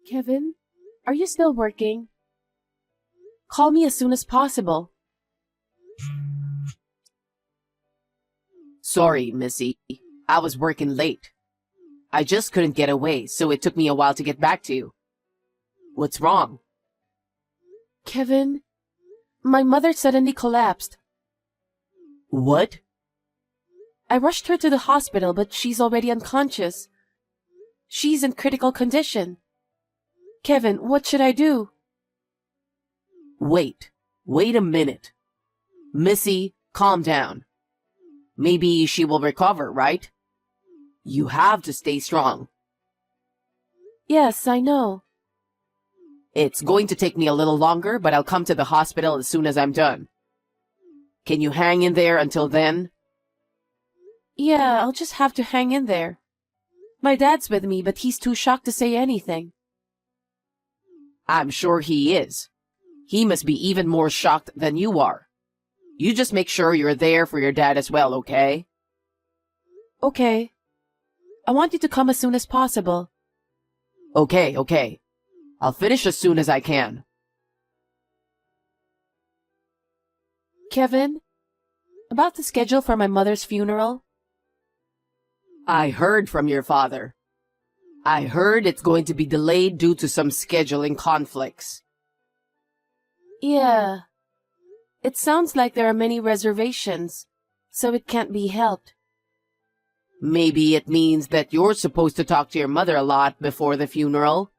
Kevin, are you still working? Call me as soon as possible. Sorry, Missy. I was working late. I just couldn't get away, so it took me a while to get back to you. What's wrong? Kevin, my mother suddenly collapsed. What? I rushed her to the hospital, but she's already unconscious. She's in critical condition. Kevin, what should I do? Wait a minute. Missy, calm down. Maybe she will recover, right? You have to stay strong. Yes, I know. It's going to take me a little longer, but I'll come to the hospital as soon as I'm done. Can you hang in there until then? Yeah, I'll just have to hang in there. My dad's with me, but he's too shocked to say anything. I'm sure he is. He must be even more shocked than you are. You just make sure you're there for your dad as well, okay? Okay. I want you to come as soon as possible. Okay. I'll finish as soon as I can. Kevin, about the schedule for my mother's funeral? I heard from your father. I heard it's going to be delayed due to some scheduling conflicts. Yeah. It sounds like there are many reservations, so it can't be helped. Maybe it means that you're supposed to talk to your mother a lot before the funeral.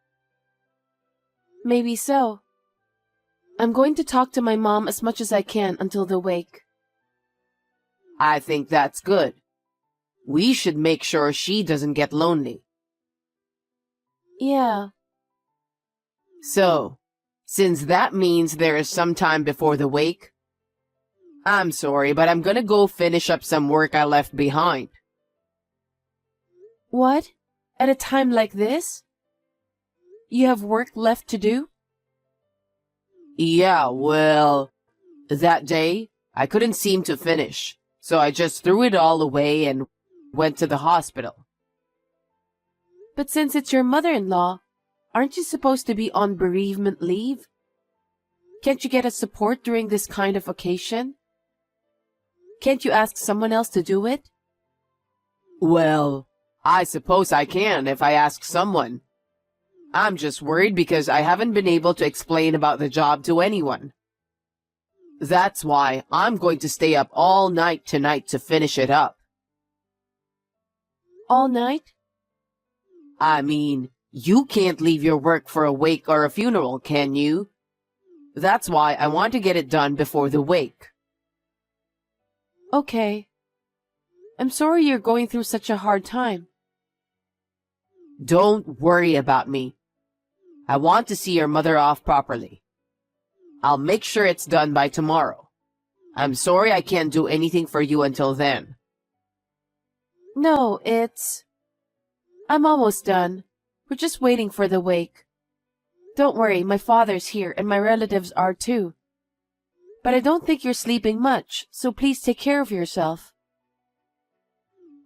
Maybe so. I'm going to talk to my mom as much as I can until the wake. I think that's good. We should make sure she doesn't get lonely. Yeah. So, since that means there is some time before the wake, I'm sorry, but I'm gonna go finish up some work I left behind. What? At a time like this? You have work left to do? Yeah, well, that day, I couldn't seem to finish, so I just threw it all away and went to the hospital. But since it's your mother-in-law, aren't you supposed to be on bereavement leave? Can't you get a support during this kind of occasion? Can't you ask someone else to do it? Well, I suppose I can if I ask someone. I'm just worried because I haven't been able to explain about the job to anyone. That's why I'm going to stay up all night tonight to finish it up. All night? I mean, you can't leave your work for a wake or a funeral, can you? That's why I want to get it done before the wake. Okay. I'm sorry you're going through such a hard time. Don't worry about me. I want to see your mother off properly. I'll make sure it's done by tomorrow. I'm sorry I can't do anything for you until then. No, I'm almost done. We're just waiting for the wake. Don't worry, my father's here and my relatives are too. But I don't think you're sleeping much, so please take care of yourself.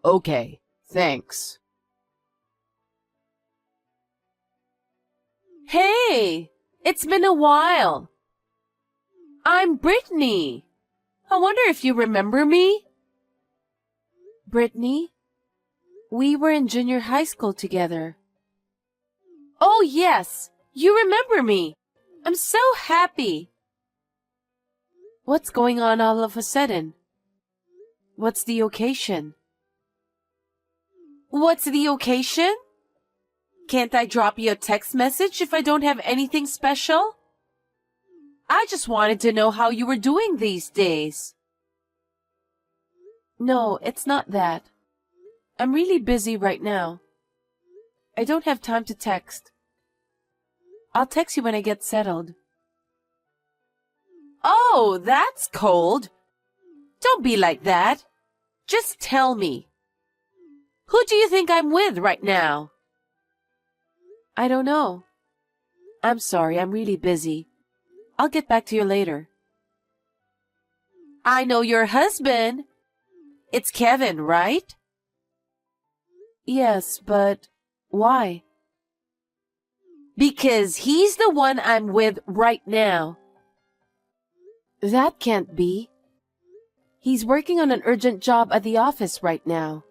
Okay, thanks. Hey! It's been a while. I'm Brittany. I wonder if you remember me? Brittany? We were in junior high school together. Oh, yes. You remember me. I'm so happy. What's going on all of a sudden? What's the occasion? What's the occasion? Can't I drop you a text message if I don't have anything special? I just wanted to know how you were doing these days. No, it's not that. I'm really busy right now. I don't have time to text. I'll text you when I get settled. Oh, that's cold. Don't be like that. Just tell me. Who do you think I'm with right now? I don't know. I'm sorry, I'm really busy. I'll get back to you later. I know your husband. It's Kevin, right? Yes, but why? Because he's the one I'm with right now. That can't be. He's working on an urgent job at the office right now.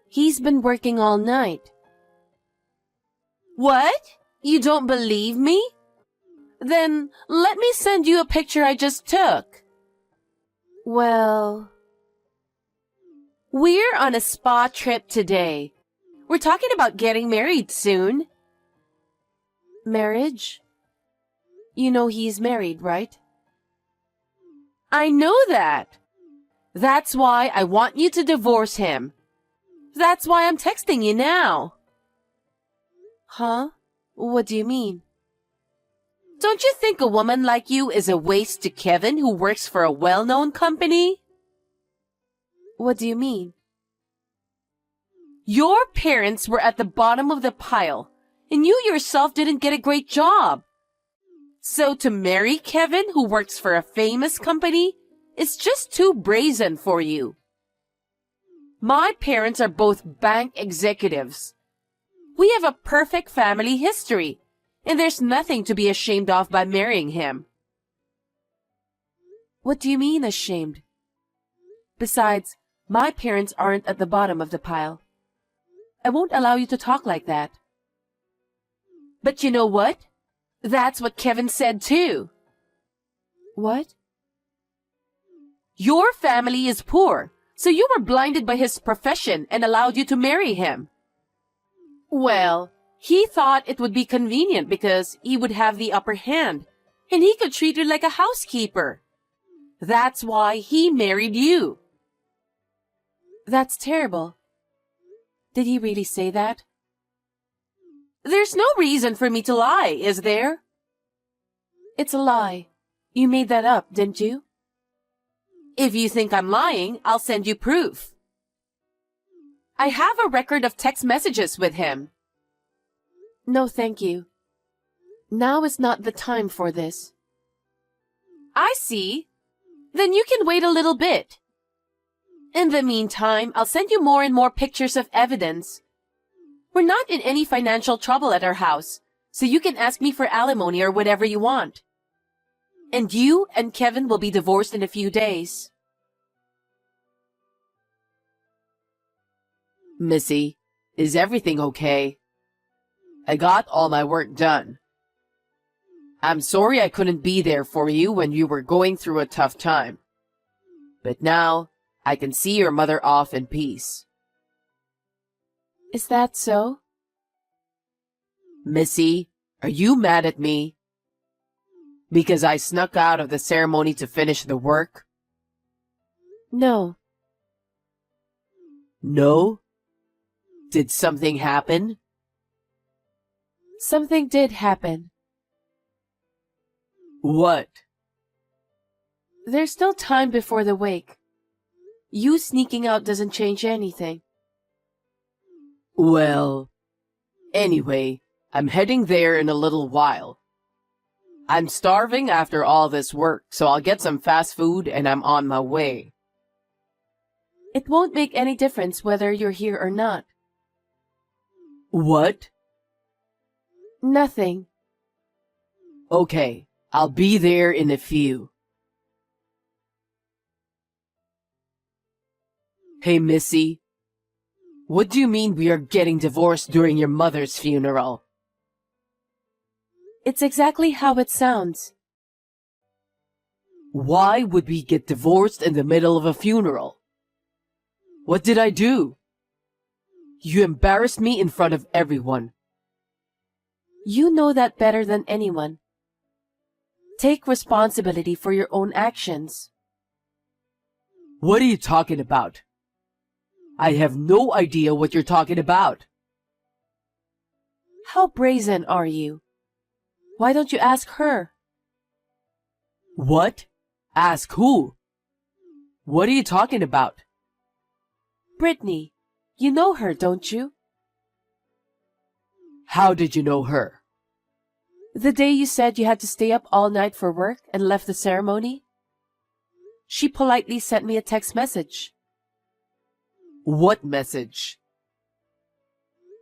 He's been working all night. What? You don't believe me? Then let me send you a picture I just took. Well, we're on a spa trip today. We're talking about getting married soon. Marriage? You know he's married, right? I know that. That's why I want you to divorce him. That's why I'm texting you now. Huh? What do you mean? Don't you think a woman like you is a waste to Kevin, who works for a well-known company? What do you mean? Your parents were at the bottom of the pile, and you yourself didn't get a great job. So to marry Kevin, who works for a famous company, is just too brazen for you. My parents are both bank executives. We have a perfect family history, and there's nothing to be ashamed of by marrying him. What do you mean, ashamed? Besides, my parents aren't at the bottom of the pile. I won't allow you to talk like that. But you know what? That's what Kevin said too. What? Your family is poor, so you were blinded by his profession and allowed you to marry him. Well, he thought it would be convenient because he would have the upper hand, and he could treat you like a housekeeper. That's why he married you. That's terrible. Did he really say that? There's no reason for me to lie, is there? It's a lie. You made that up, didn't you? If you think I'm lying, I'll send you proof. I have a record of text messages with him. No, thank you. Now is not the time for this. I see. Then you can wait a little bit. In the meantime, I'll send you more and more pictures of evidence. We're not in any financial trouble at our house, so you can ask me for alimony or whatever you want. And you and Kevin will be divorced in a few days. Missy, is everything okay? I got all my work done. I'm sorry I couldn't be there for you when you were going through a tough time. But now, I can see your mother off in peace. Is that so? Missy, are you mad at me? Because I snuck out of the ceremony to finish the work? No. No? Did something happen? Something did happen. What? There's still time before the wake. You sneaking out doesn't change anything. Well, anyway, I'm heading there in a little while. I'm starving after all this work, so I'll get some fast food and I'm on my way. It won't make any difference whether you're here or not. What? Nothing. Okay, I'll be there in a few. Hey, Missy. What do you mean we are getting divorced during your mother's funeral? It's exactly how it sounds. Why would we get divorced in the middle of a funeral? What did I do? You embarrassed me in front of everyone. You know that better than anyone. Take responsibility for your own actions. What are you talking about? I have no idea what you're talking about. How brazen are you? Why don't you ask her? What? Ask who? What are you talking about? Brittany. You know her, don't you? How did you know her? The day you said you had to stay up all night for work and left the ceremony? She politely sent me a text message. What message?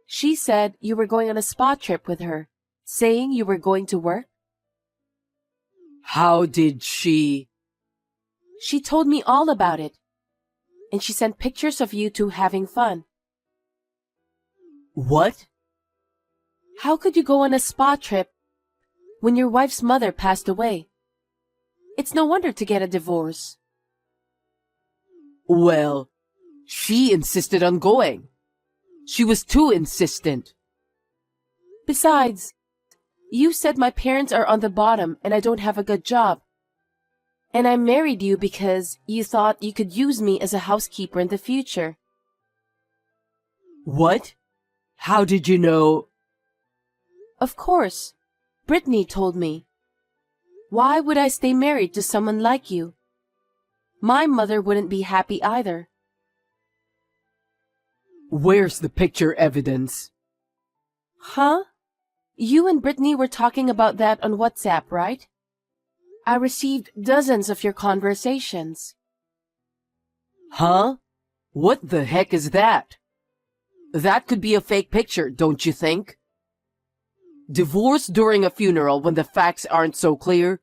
She said you were going on a spa trip with her, saying you were going to work? How did she? She told me all about it. And she sent pictures of you two having fun. What? How could you go on a spa trip when your wife's mother passed away? It's no wonder to get a divorce. Well, she insisted on going. She was too insistent. Besides, you said my parents are on the bottom and I don't have a good job. And I married you because you thought you could use me as a housekeeper in the future. What? How did you know? Of course. Brittany told me. Why would I stay married to someone like you? My mother wouldn't be happy either. Where's the picture evidence? Huh? You and Brittany were talking about that on WhatsApp, right? I received dozens of your conversations. Huh? What the heck is that? That could be a fake picture, don't you think? Divorce during a funeral when the facts aren't so clear?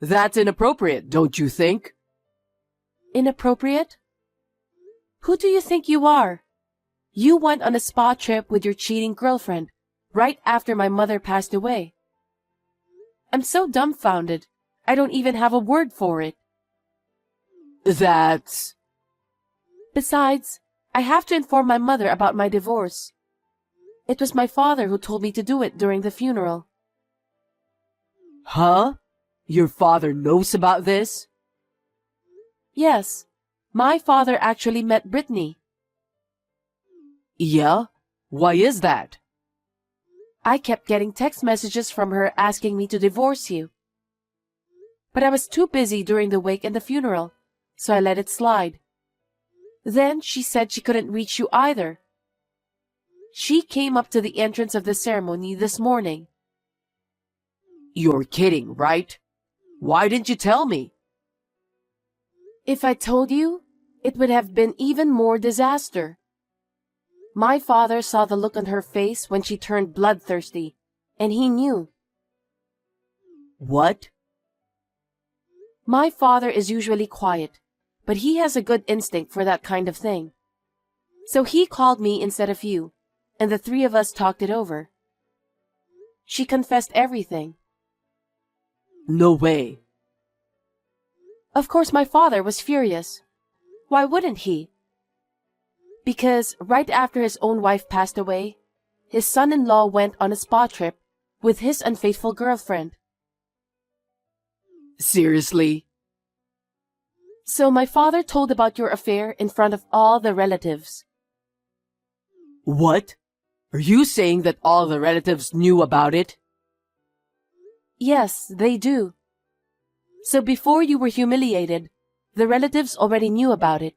That's inappropriate, don't you think? Inappropriate? Who do you think you are? You went on a spa trip with your cheating girlfriend right after my mother passed away. I'm so dumbfounded. I don't even have a word for it. That's... Besides, I have to inform my mother about my divorce. It was my father who told me to do it during the funeral. Huh? Your father knows about this? Yes, my father actually met Brittany. Yeah? Why is that? I kept getting text messages from her asking me to divorce you. But I was too busy during the wake and the funeral, so I let it slide. Then she said she couldn't reach you either. She came up to the entrance of the ceremony this morning. You're kidding, right? Why didn't you tell me? If I told you, it would have been even more disaster. My father saw the look on her face when she turned bloodthirsty, and he knew. What? My father is usually quiet, but he has a good instinct for that kind of thing. So he called me instead of you, and the three of us talked it over. She confessed everything. No way. Of course, my father was furious. Why wouldn't he? Because right after his own wife passed away, his son-in-law went on a spa trip with his unfaithful girlfriend. Seriously? So my father told about your affair in front of all the relatives. What? Are you saying that all the relatives knew about it? Yes, they do. So before you were humiliated, the relatives already knew about it.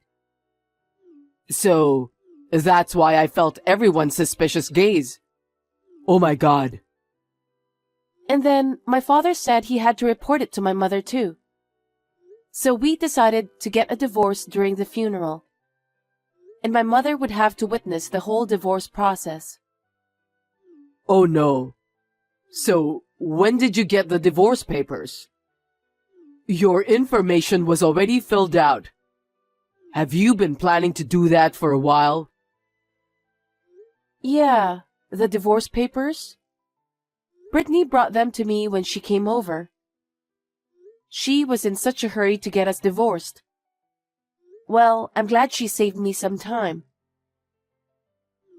So, that's why I felt everyone's suspicious gaze. Oh my God. And then my father said he had to report it to my mother too. So we decided to get a divorce during the funeral. And my mother would have to witness the whole divorce process. Oh no. So, when did you get the divorce papers? Your information was already filled out. Have you been planning to do that for a while? Yeah, the divorce papers? Brittany brought them to me when she came over. She was in such a hurry to get us divorced. Well, I'm glad she saved me some time.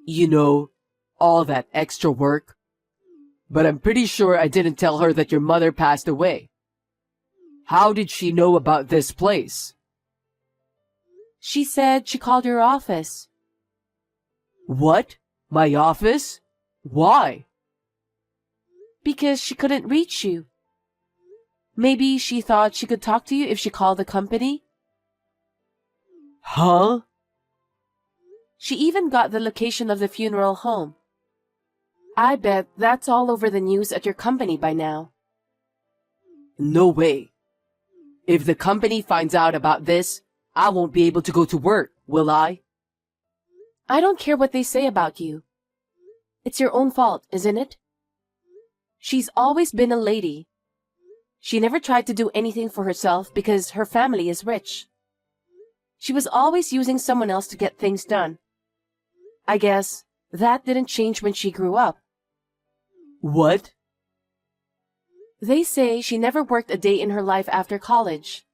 You know, all that extra work. But I'm pretty sure I didn't tell her that your mother passed away. How did she know about this place? She said she called your office. What? My office? Why? Because she couldn't reach you. Maybe she thought she could talk to you if she called the company? Huh? She even got the location of the funeral home. I bet that's all over the news at your company by now. No way. If the company finds out about this, I won't be able to go to work, will I? I don't care what they say about you. It's your own fault, isn't it? She's always been a lady. She never tried to do anything for herself because her family is rich. She was always using someone else to get things done. I guess that didn't change when she grew up. What? They say she never worked a day in her life after college.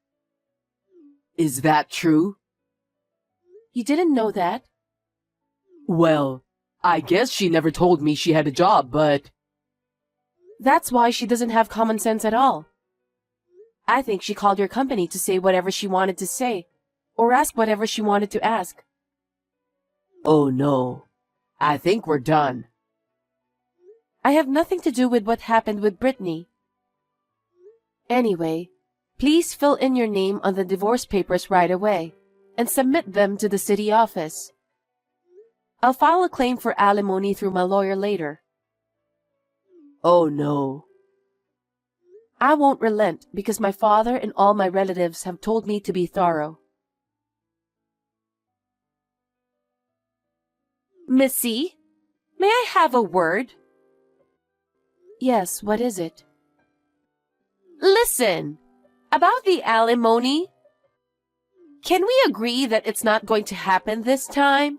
Is that true? You didn't know that? Well, I guess she never told me she had a job, but... That's why she doesn't have common sense at all. I think she called your company to say whatever she wanted to say, or ask whatever she wanted to ask. Oh no, I think we're done. I have nothing to do with what happened with Brittany. Anyway, please fill in your name on the divorce papers right away and submit them to the city office. I'll file a claim for alimony through my lawyer later. Oh no. I won't relent because my father and all my relatives have told me to be thorough. Missy, may I have a word? Yes, what is it? Listen, about the alimony. Can we agree that it's not going to happen this time?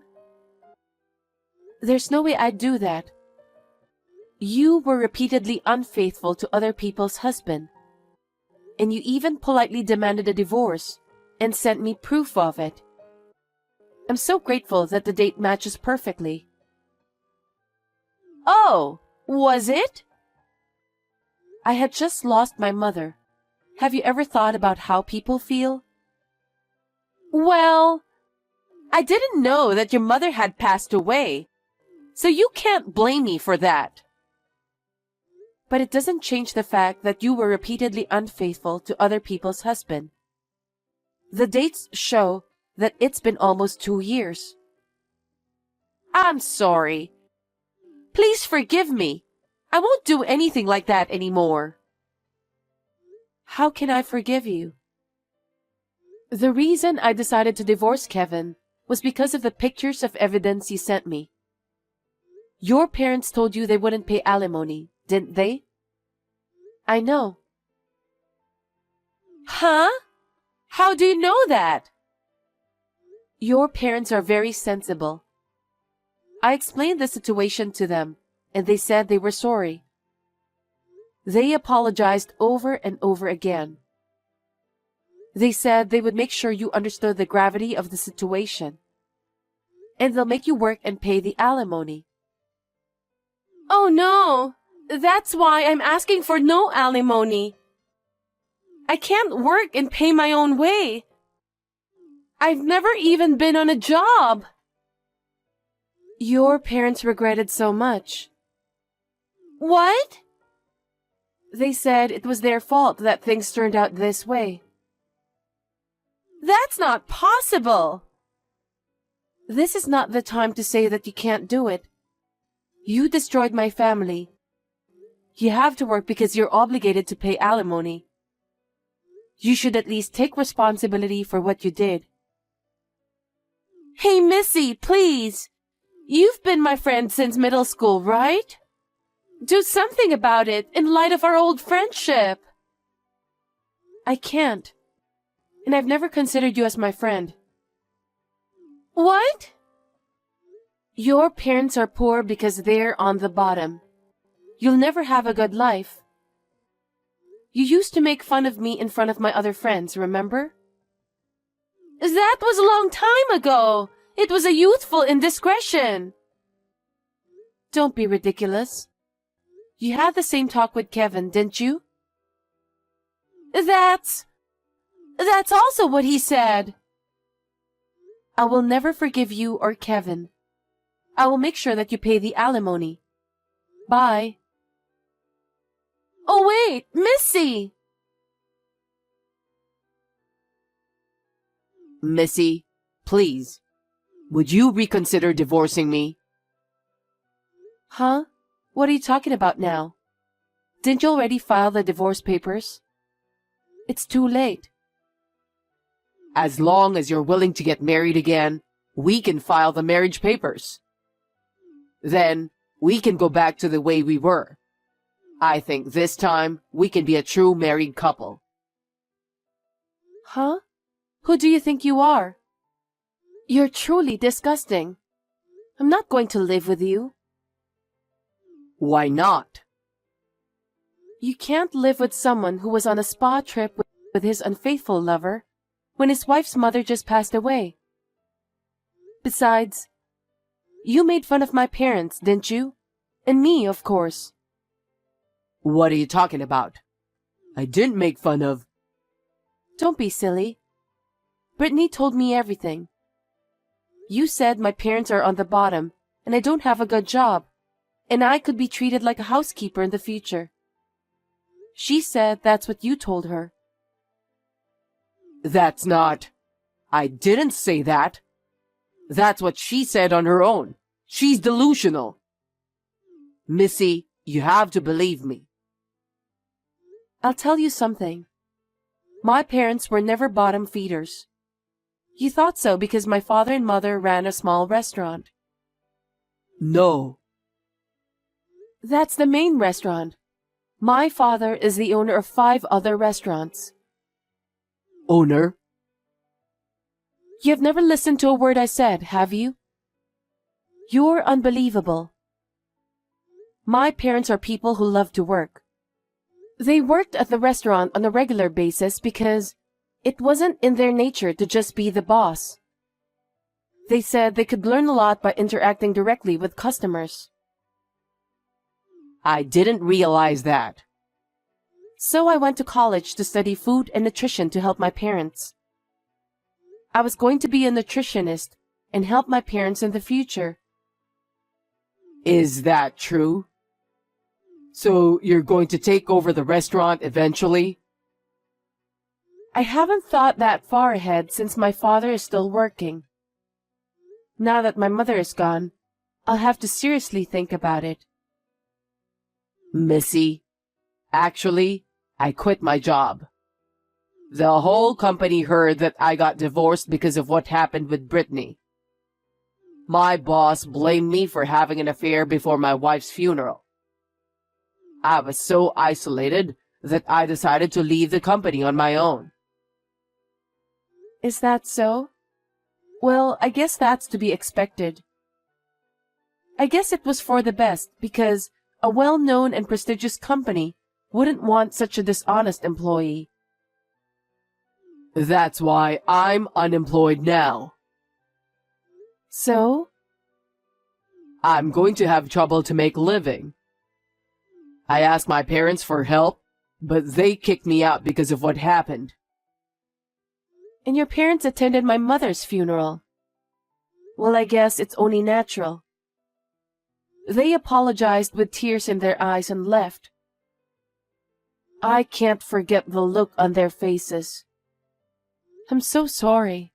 There's no way I'd do that. You were repeatedly unfaithful to other people's husband, and you even politely demanded a divorce and sent me proof of it. I'm so grateful that the date matches perfectly. Oh, was it? I had just lost my mother. Have you ever thought about how people feel? Well, I didn't know that your mother had passed away, so you can't blame me for that. But it doesn't change the fact that you were repeatedly unfaithful to other people's husband. The dates show that it's been almost 2 years. I'm sorry. Please forgive me. I won't do anything like that anymore. How can I forgive you? The reason I decided to divorce Kevin was because of the pictures of evidence you sent me. Your parents told you they wouldn't pay alimony, didn't they? I know. Huh? How do you know that? Your parents are very sensible. I explained the situation to them, and they said they were sorry. They apologized over and over again. They said they would make sure you understood the gravity of the situation, and they'll make you work and pay the alimony. Oh no! That's why I'm asking for no alimony. I can't work and pay my own way. I've never even been on a job. Your parents regretted so much. What? They said it was their fault that things turned out this way. That's not possible. This is not the time to say that you can't do it. You destroyed my family. You have to work because you're obligated to pay alimony. You should at least take responsibility for what you did. Hey, Missy, please. You've been my friend since middle school, right? Do something about it in light of our old friendship. I can't. And I've never considered you as my friend. What? Your parents are poor because they're on the bottom. You'll never have a good life. You used to make fun of me in front of my other friends, remember? That was a long time ago. It was a youthful indiscretion. Don't be ridiculous. You had the same talk with Kevin, didn't you? That's also what he said. I will never forgive you or Kevin. I will make sure that you pay the alimony. Bye. Oh wait, Missy! Missy, please, would you reconsider divorcing me? Huh? What are you talking about now? Didn't you already file the divorce papers? It's too late. As long as you're willing to get married again, we can file the marriage papers. Then, we can go back to the way we were. I think this time we can be a true married couple. Huh? Who do you think you are? You're truly disgusting. I'm not going to live with you. Why not? You can't live with someone who was on a spa trip with his unfaithful lover when his wife's mother just passed away. Besides, you made fun of my parents, didn't you? And me, of course. What are you talking about? I didn't make fun of... Don't be silly. Brittany told me everything. You said my parents are on the bottom and I don't have a good job, and I could be treated like a housekeeper in the future. She said that's what you told her. That's not... I didn't say that. That's what she said on her own. She's delusional. Missy, you have to believe me. I'll tell you something. My parents were never bottom feeders. You thought so because my father and mother ran a small restaurant. No. That's the main restaurant. My father is the owner of 5 other restaurants. Owner? You've never listened to a word I said, have you? You're unbelievable. My parents are people who love to work. They worked at the restaurant on a regular basis because it wasn't in their nature to just be the boss. They said they could learn a lot by interacting directly with customers. I didn't realize that. So I went to college to study food and nutrition to help my parents. I was going to be a nutritionist and help my parents in the future. Is that true? So you're going to take over the restaurant eventually? I haven't thought that far ahead since my father is still working. Now that my mother is gone, I'll have to seriously think about it. Missy, actually, I quit my job. The whole company heard that I got divorced because of what happened with Brittany. My boss blamed me for having an affair before my wife's funeral. I was so isolated that I decided to leave the company on my own. Is that so? Well, I guess that's to be expected. I guess it was for the best because a well-known and prestigious company wouldn't want such a dishonest employee. That's why I'm unemployed now. So? I'm going to have trouble to make a living. I asked my parents for help, but they kicked me out because of what happened. And your parents attended my mother's funeral. Well, I guess it's only natural. They apologized with tears in their eyes and left. I can't forget the look on their faces. I'm so sorry.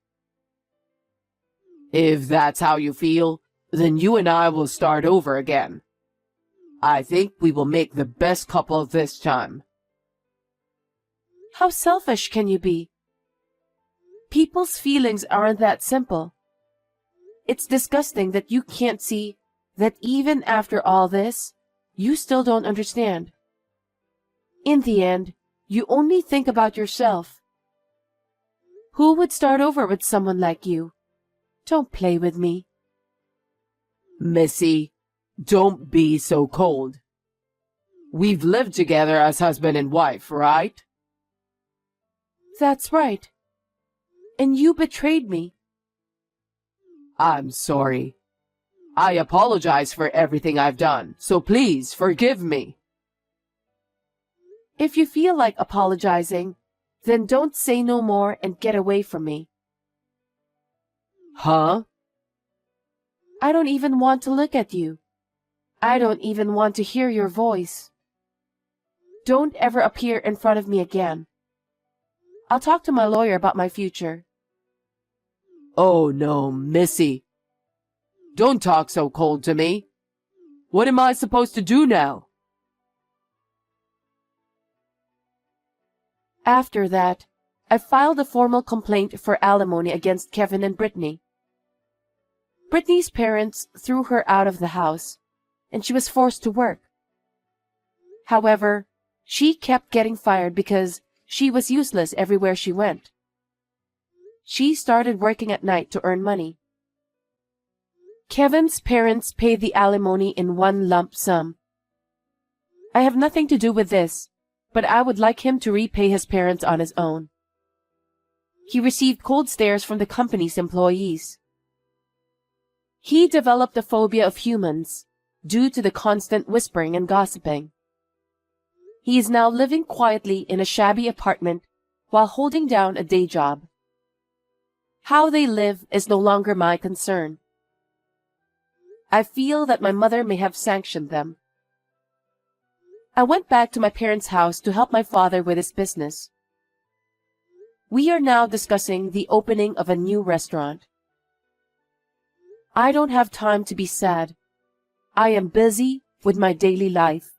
If that's how you feel, then you and I will start over again. I think we will make the best couple this time. How selfish can you be? People's feelings aren't that simple. It's disgusting that you can't see that even after all this, you still don't understand. In the end, you only think about yourself. Who would start over with someone like you? Don't play with me. Missy, don't be so cold. We've lived together as husband and wife, right? That's right. And you betrayed me. I'm sorry. I apologize for everything I've done, so please forgive me. If you feel like apologizing, then don't say no more and get away from me. Huh? I don't even want to look at you. I don't even want to hear your voice. Don't ever appear in front of me again. I'll talk to my lawyer about my future. Oh no, Missy. Don't talk so cold to me. What am I supposed to do now? After that, I filed a formal complaint for alimony against Kevin and Brittany. Brittany's parents threw her out of the house, and she was forced to work. However, she kept getting fired because she was useless everywhere she went. She started working at night to earn money. Kevin's parents paid the alimony in one lump sum. I have nothing to do with this, but I would like him to repay his parents on his own. He received cold stares from the company's employees. He developed a phobia of humans due to the constant whispering and gossiping. He is now living quietly in a shabby apartment while holding down a day job. How they live is no longer my concern. I feel that my mother may have sanctioned them. I went back to my parents' house to help my father with his business. We are now discussing the opening of a new restaurant. I don't have time to be sad. I am busy with my daily life.